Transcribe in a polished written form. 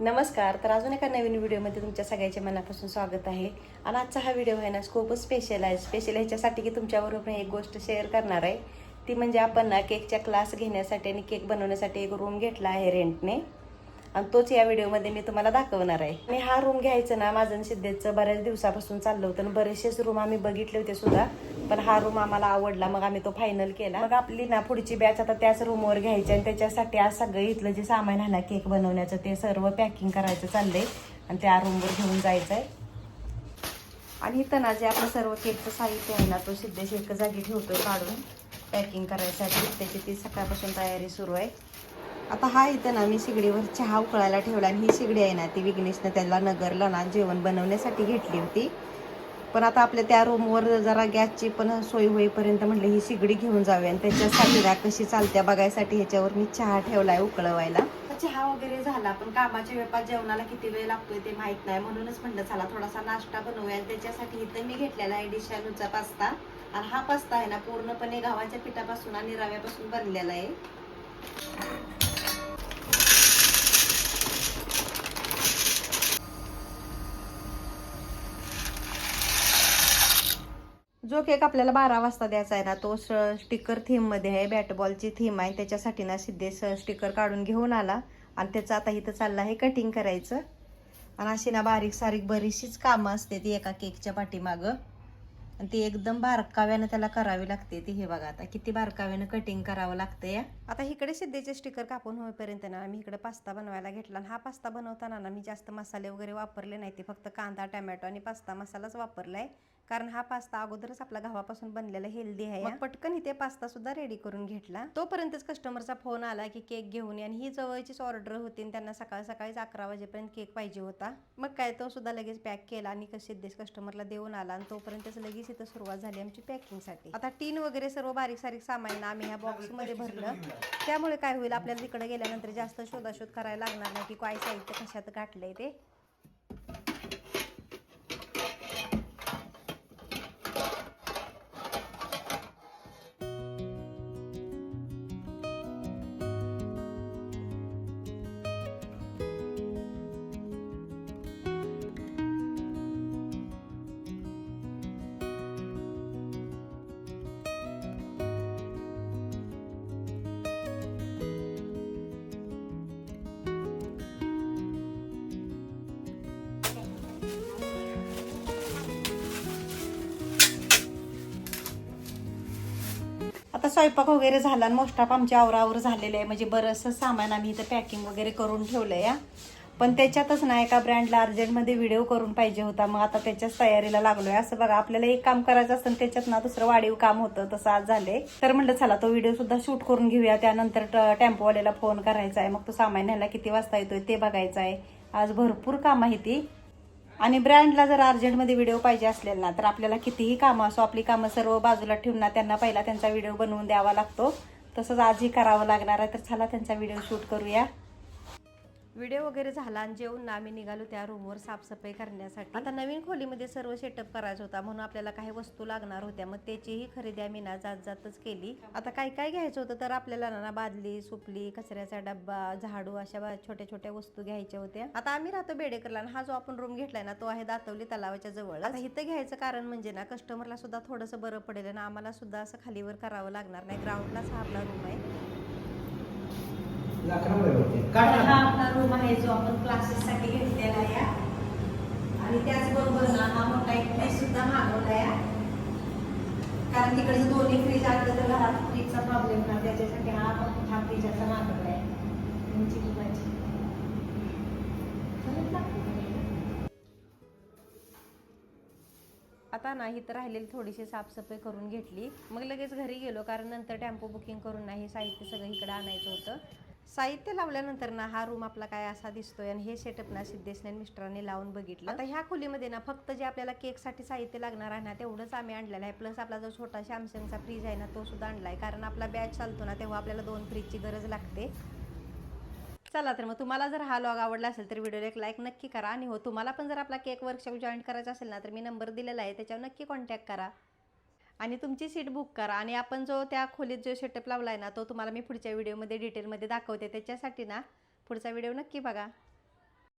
नमस्कार. तर अजून एका नवीन व्हिडिओमध्ये तुमच्या सगळ्याचे मनापासून स्वागत आहे. आणि आजचा हा व्हिडिओ आहे ना खूपच स्पेशल आहे. स्पेशल ह्याच्यासाठी की तुमच्याबरोबर एक गोष्ट शेअर करणार आहे. ती म्हणजे आपण ना केकच्या क्लास घेण्यासाठी आणि केक बनवण्यासाठी एक रूम घेतला आहे रेंटने, आणि तोच या व्हिडिओमध्ये मी तुम्हाला दाखवणार आहे. आणि हा रूम घ्यायचं ना माझं सिद्धेचं बऱ्याच दिवसापासून चाललं होतं आणि बरेचसेच रूम आम्ही बघितले होते सुद्धा, पण हा रूम आम्हाला आवडला. मग आम्ही तो फायनल केला. मग आपली ना पुढची बॅच आता त्याच रूमवर घ्यायची आणि त्याच्यासाठी आज सगळं इथलं जे सामान आहे ना केक बनवण्याचं ते सर्व पॅकिंग करायचं चाललंय आणि त्या रूमवर घेऊन जायचं आहे. आणि इथं ना जे आपलं सर्व केकचं साहित्य आहे ना तो सिद्धेश एक जागी ठेवतोय काढून पॅकिंग करायसाठी. त्याची ती सकाळपासून तयारी सुरू आहे. आता हा इथं ना मी शिगडीवर चहा उकळायला ठेवला आणि ही शिगडी आहे ना ती विघ्नेशनं त्याला नगरला ना जेवण बनवण्यासाठी घेतली होती. पण आता आपल्या त्या रूमवर जरा गॅसची पण सोय होईपर्यंत म्हटलं ही शिगडी घेऊन जाऊया आणि त्याच्यासाठी ना कशी चालत्या बघायसाठी ह्याच्यावर मी चहा ठेवलाय उकळवायला. चहा वगैरे झाला, पण कामाच्या वेळात जेवणाला किती वेळ लागतोय ते माहित नाही, म्हणूनच म्हटलं चला थोडासा नाश्ता बनवूया. त्याच्यासाठी इथं मी घेतलेला आहे डिशानूचा पास्ता. आणि हा पास्ता आहे ना पूर्णपणे गव्हाच्या पिठापासून आणि रव्यापासून बनलेला आहे. जो केक आपल्याला 12 वाजता द्यायचा आहे ना तो स्टिकर थीम मध्ये आहे. बॅटबॉलची थीम आहे. त्याच्यासाठी ना सिद्धेश स्टिकर काढून घेऊन आला आणि त्याचं आता इथं चाललं आहे कटिंग करायचं. आणि अशी ना बारीक सारीक बरीचशीच कामं असते ती एका केकच्या पाठीमागं, आणि ती एकदम बारकाव्यानं त्याला करावी लागते. ती हे बघा आता किती बारकाव्यानं कटिंग करावं लागतं या. आता इकडे सिद्धेचे स्टिकर कापून होईपर्यंत ना मी इकडे पास्ता बनवायला घेतला. आणि हा पास्ता बनवताना ना मी जास्त मसाले वगैरे वापरले नाही. ते फक्त कांदा टोमॅटो आणि पास्ता मसालाच वापरलाय, कारण हा पास्ता अगोदरच आपला गव्हापासून बनलेला हेल्दी आहे. मग पटकन इथे पास्ता सुद्धा रेडी करून घेतला. तोपर्यंतच कस्टमरचा फोन आला की केक घेऊन या. आणि ही जवळचीच ऑर्डर होती आणि त्यांना सकाळीच 11 वाजेपर्यंत केक पाहिजे होता. मग काय तो सुद्धा लगेच पॅक केला आणि सिद्धेश कस्टमरला देऊन आला. आणि तोपर्यंतच लगेच इथं सुरुवात झाली आमची पॅकिंगसाठी. आता टीन वगैरे सर्व बारीक सारीक सामान आम्ही ह्या बॉक्समध्ये भरलं. त्यामुळे काय होईल, आपल्याला तिकडे गेल्यानंतर जास्त शोधाशोध करायला लागणार नाही की काय साहित्य कशात गाठलंय ते. आता स्वयंपाक वगैरे झाला आणि मोस्ट ऑफ आमच्या आवरावर झालेले आहे. म्हणजे बरंचसं सामान आम्ही इथं पॅकिंग वगैरे करून ठेवलंय या. पण त्याच्यातच ना एका ब्रँडला अर्जंटमध्ये व्हिडिओ करून पाहिजे होता. मग आता त्याच्याच तयारीला लागलोय. असं बघा आपल्याला एक काम करायचं असतं त्याच्यात ना दुसरं वाढीव काम होतं, तसं आज झालंय. तर म्हटलं चला तो व्हिडिओ सुद्धा शूट करून घेऊया. त्यानंतर टेम्पोवाल्याला फोन करायचा आहे, मग तो सामान न्यायला किती वाजता येतोय ते बघायचं आहे. आज भरपूर काम आहे ती. आणि ब्रँडला जर अर्जंटमध्ये व्हिडिओ पाहिजे असलेल ना तर आपल्याला कितीही कामं असो आपली कामं सर्व बाजूला ठेवून ना त्यांना पहिला त्यांचा व्हिडिओ बनवून द्यावा लागतो. तसंच आजही करावं लागणार आहे. तर चला त्यांचा व्हिडिओ शूट करूया. व्हिडिओ वगैरे झाला आणि जेवून ना आम्ही निघालो त्या रूमवर साफसफाई करण्यासाठी. आता नवीन खोलीमध्ये सर्व सेटअप करायचा होता, म्हणून आपल्याला काही वस्तू लागणार होत्या. मग त्याचीही खरेदी आम्ही ना जातच केली. आता काय काय घ्यायचं होतं तर आपल्याला ना बादली, सुपली, कचऱ्याचा डब्बा, झाडू अशा छोट्या छोट्या वस्तू घ्यायच्या होत्या. आता आम्ही राहतो बेडेकरला आणि हा जो आपण रूम घेतलाय ना तो आहे दातवली तलावाच्या जवळ. आता इथं घ्यायचं कारण म्हणजे ना कस्टमरला सुद्धा थोडंसं बरं पडेल आणि आम्हाला सुद्धा असं खालीवर करावं लागणार नाही. ग्राउंडलाच हा आपला रूम आहे. हा आपला रूम आहे जो आपण क्लासेससाठी घेतलेला आहे. आणि त्याचबरोबर ना हा मोठा एक फ्रीज सुद्धा मागवला आहे, कारण तिकडे दोन्ही फ्रीज आणलं तर घरात फ्रीजचा प्रॉब्लेम ना, त्याच्यासाठी हा फ्रीज असा मागवला आहे. आता नाही तर राहिलेली थोडीशी साफसफाई करून घेतली. मग लगेच घरी गेलो, कारण नंतर टेम्पो बुकिंग करून नाही साहित्य सगळं इकडे आणायचं होतं. साहित्य लावल्यानंतर ना हा रूम आपला काय असा दिसतोय. आणि हे सेटअप ना सिद्धेशने मिस्टरांनी लावून बघितलं. आता ह्या खोलीमध्ये ना फक्त जे आपल्याला केकसाठी साहित्य लागणार आहे ना तेवढंच आम्ही आणलेलं आहे. प्लस आपला जो छोटा सॅमसंगचा फ्रीज आहे ना तो सुद्धा आणलाय, कारण आपला बॅच चालतो ना तेव्हा आपल्याला 2 फ्रीजची गरज लागते. चला तर मग तुम्हाला जर हा व्लॉग आवडला असेल तर व्हिडिओला एक लाईक नक्की करा. आणि हो, तुम्हाला पण जर आपला केक वर्कशॉप जॉईन करायचा असेल ना तर मी नंबर दिलेला आहे, त्याच्यावर नक्की कॉन्टॅक्ट करा आणि तुमची सीट बुक करा. आणि आपण जो त्या खोलीत जो सेटअप लावलाय ना तो तुम्हाला मी पुढच्या व्हिडिओमध्ये डिटेलमध्ये दाखवते. त्याच्यासाठी ना पुढचा व्हिडिओ नक्की बघा.